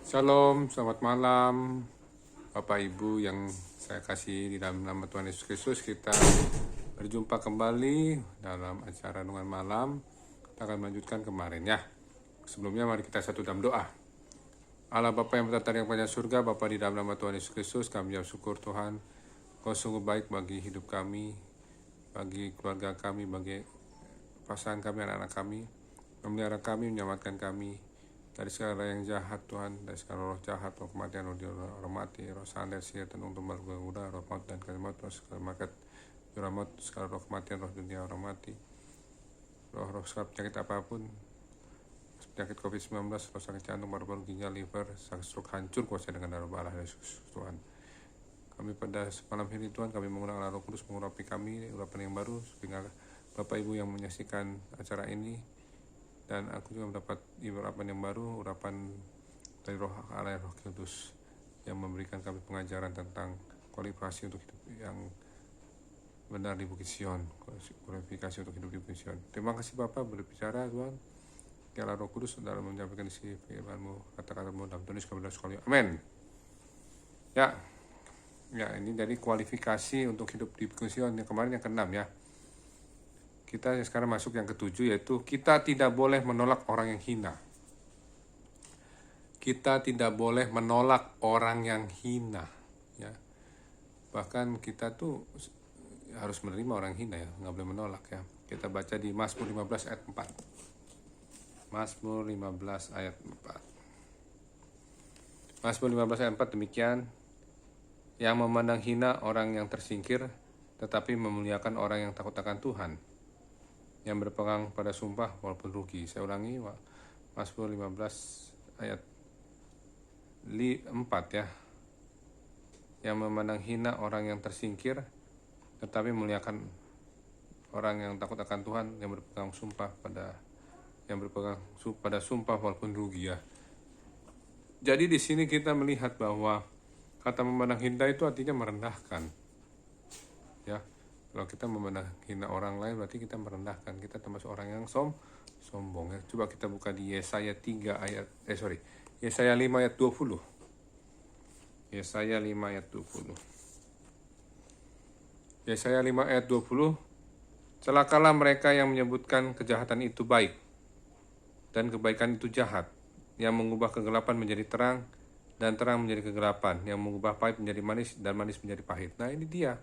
Shalom, selamat malam Bapak Ibu yang saya kasih di dalam nama Tuhan Yesus Kristus. Kita berjumpa kembali dalam acara renungan malam. Kita akan melanjutkan kemarin ya. Sebelumnya mari kita satu dalam doa. Allah Bapa yang bertata yang panjang surga, Bapa di dalam nama Tuhan Yesus Kristus, kami bersyukur Tuhan, Kau sungguh baik bagi hidup kami, bagi keluarga kami, bagi pasangan kami, anak-anak kami, memelihara kami, menyelamatkan kami dari segala yang jahat Tuhan, dari segala roh jahat, roh kematian, roh mati, roh sandet, setan, untuk berguna, roh maut dan kalimat, roh segala makat, roh maut, segala roh kematian, roh dunia, roh mati, roh segala penyakit apapun, penyakit COVID-19, roh sakit jantung, paru-paru, ginjal, liver, sakit stroke, hancur kuasa dengan darah Allah Yesus Tuhan. Kami pada malam ini Tuhan, kami mengundang Roh Kudus mengurapi kami, urapan yang baru, sehingga Bapak Ibu yang menyaksikan acara ini, dan aku juga mendapat urapan yang baru, urapan dari Roh Allah, Roh Kudus, yang memberikan kami pengajaran tentang kualifikasi untuk hidup yang benar di Bukit Sion, kualifikasi untuk hidup di Bukit Sion. Terima kasih Bapak berbicara Tuhan, biarlah Roh Kudus dalam menyampaikan isi firman-Mu, kata-kata-Mu dalam Tuhan Yesus kami sekali. Amin. Ya, ini dari kualifikasi untuk hidup di Bukit Sion yang kemarin yang ke-6 ya. Kita sekarang masuk yang ke-7, yaitu kita tidak boleh menolak orang yang hina. Kita tidak boleh menolak orang yang hina ya. Bahkan kita tuh harus menerima orang hina ya, nggak boleh menolak ya. Kita baca di Mazmur 15 ayat 4. Mazmur 15 ayat 4. Mazmur 15 ayat 4 demikian, yang memandang hina orang yang tersingkir, tetapi memuliakan orang yang takut akan Tuhan, yang berpegang pada sumpah walaupun rugi. Saya ulangi, Mazmur 15 ayat 4 ya. Yang memandang hina orang yang tersingkir, tetapi memuliakan orang yang takut akan Tuhan, yang berpegang pada sumpah walaupun rugi ya. Jadi di sini kita melihat bahwa kata memandang hina itu artinya merendahkan. Ya, kalau kita memandang hina orang lain berarti kita merendahkan. Kita termasuk orang yang sombong ya. Coba kita buka di Yesaya 5 ayat 20. Yesaya 5 ayat 20. Yesaya 5 ayat 20. Celakalah mereka yang menyebutkan kejahatan itu baik dan kebaikan itu jahat, yang mengubah kegelapan menjadi terang dan terang menjadi kegelapan, yang mengubah pahit menjadi manis dan manis menjadi pahit. Nah, ini dia.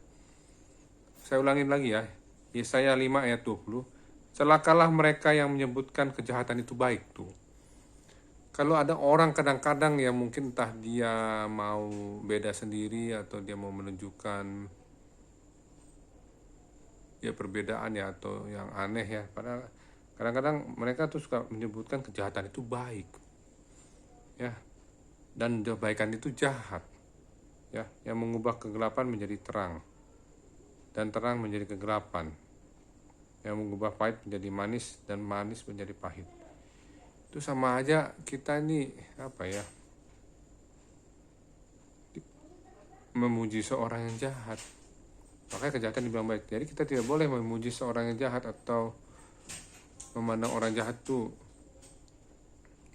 Saya ulangin lagi ya. Yesaya 5 ayat 20. Celakalah mereka yang menyebutkan kejahatan itu baik tuh. Kalau ada orang kadang-kadang yang mungkin entah dia mau beda sendiri atau dia mau menunjukkan ya perbedaan ya atau yang aneh ya. Padahal kadang-kadang mereka tuh suka menyebutkan kejahatan itu baik. Ya. Dan kebaikan itu jahat. Ya, yang mengubah kegelapan menjadi terang dan terang menjadi kegelapan, yang mengubah pahit menjadi manis dan manis menjadi pahit. Itu sama aja kita ini memuji seorang yang jahat. Makanya kejahatan dibilang baik. Jadi kita tidak boleh memuji seorang yang jahat atau memandang orang jahat tuh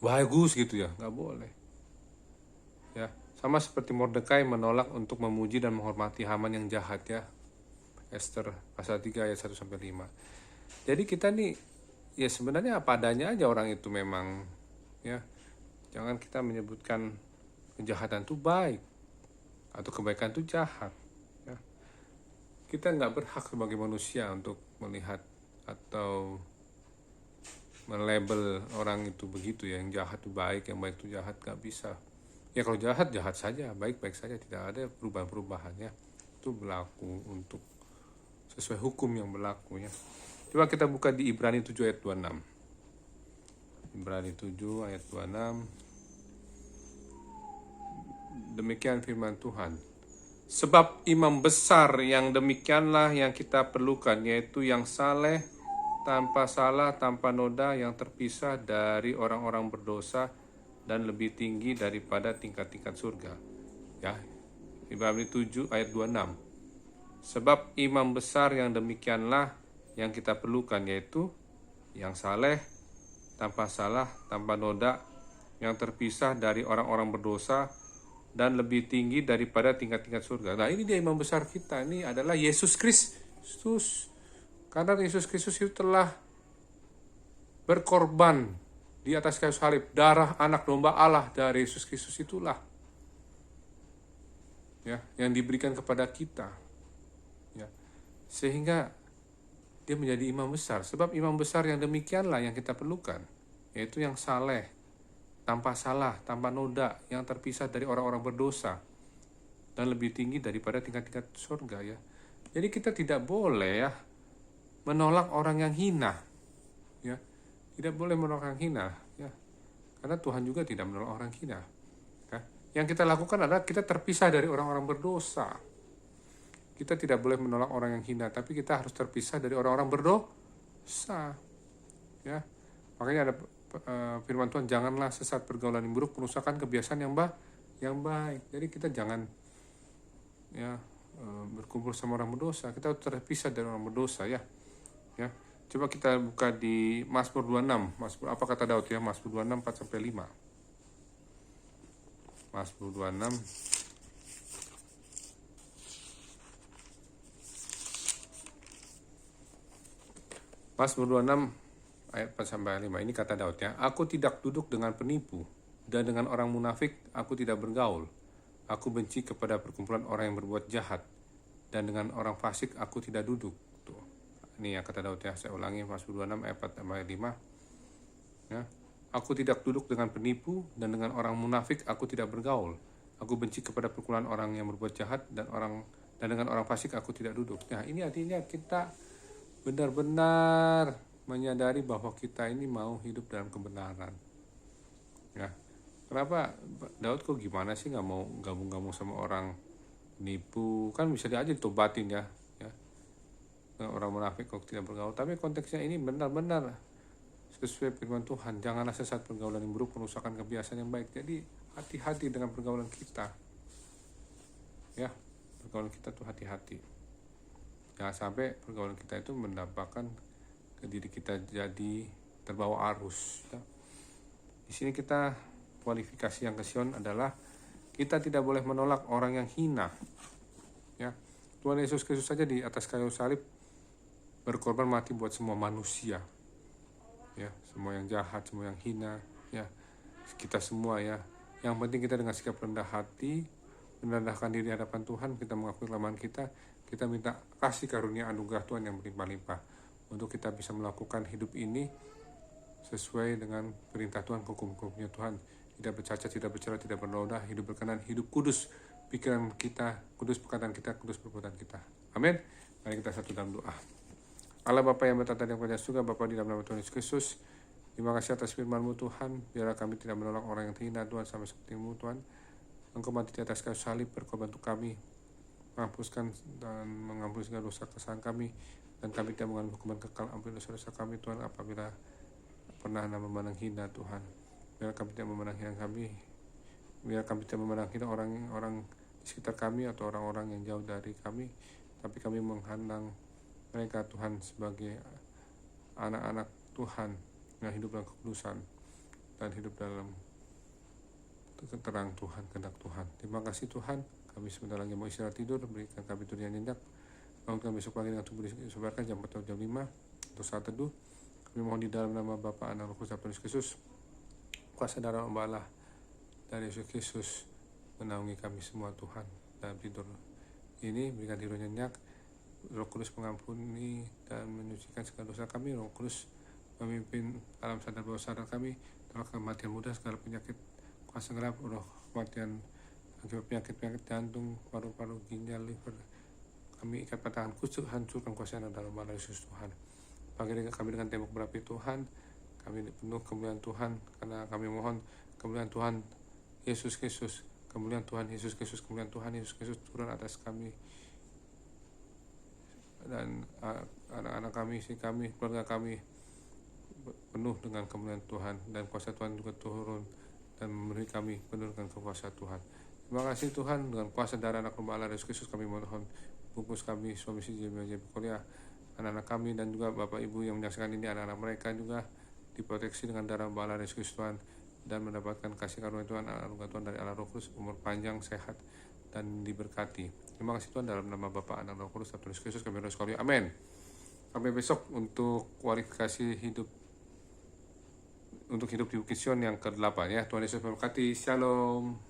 bagus gitu ya, nggak boleh. Ya, sama seperti Mordekai menolak untuk memuji dan menghormati Haman yang jahat ya. Esther pasal 3 ayat 1-5. Jadi kita nih ya sebenarnya apa adanya aja orang itu memang ya. Jangan kita menyebutkan kejahatan itu baik atau kebaikan itu jahat ya. Kita nggak berhak sebagai manusia untuk melihat atau melabel orang itu begitu ya. Yang jahat itu baik, yang baik itu jahat, nggak bisa. Ya kalau jahat, jahat saja, baik-baik saja, tidak ada perubahan-perubahan ya. Itu berlaku untuk sesuai hukum yang berlaku ya. Coba kita buka di Ibrani 7 ayat 26. Ibrani 7 ayat 26. Demikian firman Tuhan. Sebab imam besar yang demikianlah yang kita perlukan, yaitu yang saleh, tanpa salah, tanpa noda, yang terpisah dari orang-orang berdosa dan lebih tinggi daripada tingkat-tingkat surga. Ya, Ibrani 7 ayat 26. Sebab imam besar yang demikianlah yang kita perlukan, yaitu yang saleh, tanpa salah, tanpa noda, yang terpisah dari orang-orang berdosa, dan lebih tinggi daripada tingkat-tingkat surga. Nah, ini dia imam besar kita, ini adalah Yesus Kristus. Karena Yesus Kristus itu telah berkorban di atas kayu salib, darah anak domba Allah dari Yesus Kristus itulah ya yang diberikan kepada kita. Ya. Sehingga dia menjadi imam besar. Sebab imam besar yang demikianlah yang kita perlukan, yaitu yang saleh, tanpa salah, tanpa noda, yang terpisah dari orang-orang berdosa, dan lebih tinggi daripada tingkat-tingkat surga ya. Jadi kita tidak boleh ya menolak orang yang hina, ya, tidak boleh menolak orang hina, ya, karena Tuhan juga tidak menolak orang hina. Ya. Yang kita lakukan adalah kita terpisah dari orang-orang berdosa. Kita tidak boleh menolak orang yang hina, tapi kita harus terpisah dari orang-orang berdosa, ya. Makanya ada firman Tuhan, janganlah sesat pergaulan yang buruk, perusakan kebiasaan yang baik. Jadi kita jangan ya berkumpul sama orang berdosa. Kita harus terpisah dari orang berdosa ya. Ya. Coba kita buka di Mazmur 26. Mazmur apa kata Daud ya? Mazmur 26 4 sampai 5. Mazmur 26 Mazmur 26 ayat 4 sampai 5. Ini kata Daud ya. Aku tidak duduk dengan penipu, dan dengan orang munafik aku tidak bergaul. Aku benci kepada perkumpulan orang yang berbuat jahat, dan dengan orang fasik aku tidak duduk. Tuh. Ini yang kata Daud ya. Saya ulangi, Mazmur 26 ayat 4 sampai 5. Ya. Aku tidak duduk dengan penipu, dan dengan orang munafik aku tidak bergaul. Aku benci kepada perkumpulan orang yang berbuat jahat, dan dengan orang fasik aku tidak duduk. Nah, ini artinya kita benar-benar menyadari bahwa kita ini mau hidup dalam kebenaran. Ya, kenapa Daud kok gimana sih nggak mau gabung-gabung sama orang nipu? Kan bisa aja ditobatin ya. Orang munafik kok tidak bergaul. Tapi konteksnya ini benar-benar sesuai firman Tuhan. Janganlah sesat pergaulan yang buruk, perusakan kebiasaan yang baik. Jadi hati-hati dengan pergaulan kita. Ya, pergaulan kita tuh hati-hati. Jangan sampai pergaulan kita itu mendapatkan ke diri kita jadi terbawa arus. Ya. Di sini kita kualifikasi yang ke Sion adalah kita tidak boleh menolak orang yang hina. Ya. Tuhan Yesus Kristus saja di atas kayu salib berkorban mati buat semua manusia. Ya, semua yang jahat, semua yang hina, ya. Kita semua ya. Yang penting kita dengan sikap rendah hati, merendahkan diri di hadapan Tuhan, kita mengakui kelemahan kita minta kasih karunia anugerah Tuhan yang berlimpah-limpah untuk kita bisa melakukan hidup ini sesuai dengan perintah Tuhan, hukum-hukumnya Tuhan, tidak bercacat, tidak bercela, tidak bernoda, hidup berkenan, hidup kudus, pikiran kita kudus, perkataan kita kudus, perbuatan kita. Amin. Mari kita satu dalam doa. Allah Bapa yang bertata di atas surga, Bapa di dalam nama Tuhan Yesus Kristus, terima kasih atas firman-Mu Tuhan. Biarlah kami tidak menolak orang yang terhina Tuhan, sama seperti-Mu Tuhan. Engkau mati di atas kayu salib berkorban untuk kami, menghapuskan dan mengampuni segala dosa kesalahan kami, dan kami tidak mengalami hukuman kekal. Ampuni dosa-dosa kami Tuhan apabila pernah memandang hina Tuhan. Biar kami tidak memandang hina kami, biar kami tidak memandang hina orang-orang di sekitar kami atau orang-orang yang jauh dari kami, tapi kami menghadang mereka Tuhan sebagai anak-anak Tuhan yang hidup dalam kekudusan dan hidup dalam terang Tuhan, kehendak Tuhan. Terima kasih Tuhan. Kami sebentar lagi mau istirahat tidur, berikan kami tidur yang nyenyak. Bangunkan besok pagi dengan tubuh disebarkan jam 4 atau jam 5 untuk saat teduh. Kami mohon di dalam nama Bapa, Anak, Roh Kudus, Tuhan Yesus Kristus, kuasa darah Allah dari Yesus Kristus menaungi kami semua Tuhan. Dalam tidur ini berikan tidur nyenyak. Roh Kudus mengampuni dan menyucikan segala dosa kami. Roh Kudus memimpin alam sadar bawah sadar kami, tolak kematian muda, segala penyakit kuasa gelap, roh kematian, akibat penyakit jantung, paru-paru, ginjal, liver, kami ikat patahan kusuk, hancurkan kuasa yang dalam nama Yesus Tuhan. Pagi kami dengan tembok berapi Tuhan, kami penuh kemuliaan Tuhan, karena kami mohon kemuliaan Tuhan Yesus Kristus, kemuliaan Tuhan Yesus Kristus, kemuliaan Tuhan Yesus Kristus turun atas kami dan anak-anak kami, istri kami, keluarga kami, penuh dengan kemuliaan Tuhan, dan kuasa Tuhan juga turun dan memberi kami penuh dengan kuasa Tuhan. Terima kasih Tuhan, dengan kuasa darah anak rumah Allah Yesus Kristus kami mohon bungkus kami suami istri jemaat kuliah, anak-anak kami dan juga bapak ibu yang menyaksikan ini, anak-anak mereka juga diproteksi dengan darah Allah Yesus Kristus Tuhan, dan mendapatkan kasih karunia Tuhan, anugerah Tuhan dari Allah Roh Kudus, umur panjang, sehat, dan diberkati. Terima kasih Tuhan, dalam nama Bapa, Anak, Roh Kudus, Tuhan Yesus Kristus kami berdoa sekali. Amin. Sampai besok untuk kualifikasi hidup untuk hidup di Bukit Sion yang ke-8 ya. Tuhan Yesus memberkati. Shalom.